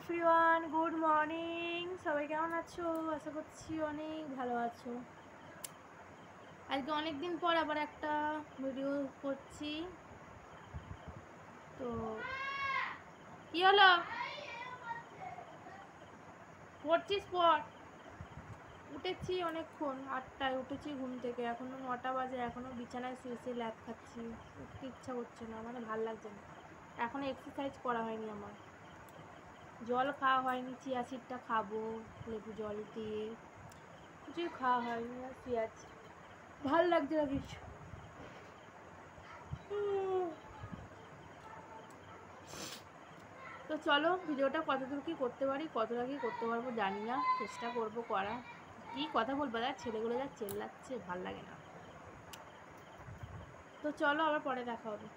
Everyone, good morning. সবাই কেমন আছো? আশা করছি অনেক ভালো আছো। আজকে অনেক দিন পর আবার একটা ভিডিও করছি। তো কি হলো? পড়ছিস পর। উঠেছি অনেকক্ষণ, 8টায় উঠেছি ঘুম থেকে, এখনো 9টা বাজে, এখনো বিছানায় শুয়ে ল্যাদ খাচ্ছি। উঠতে ইচ্ছা করছে না, মানে ভাল লাগছে না। এখনো এক্সারসাইজ করা হয়নি আমার, জল খাওয়া হয়নি। চিয়া সিডটা খাবো লেবু জল দিয়ে, কিছুই খাওয়া হয়নি, আর শুয়ে আছি, ভাল লাগছে না কিছু। তো চলো ভিডিওটা কতদূর কি করতে পারি, কতটা কি করতে পারবো জানি না, চেষ্টা করবো করা। কি কথা বলবো, দেখ ছেলেগুলো যা চেল্লাচ্ছে, ভাল লাগে না। তো চলো আবার পরে দেখা হবে।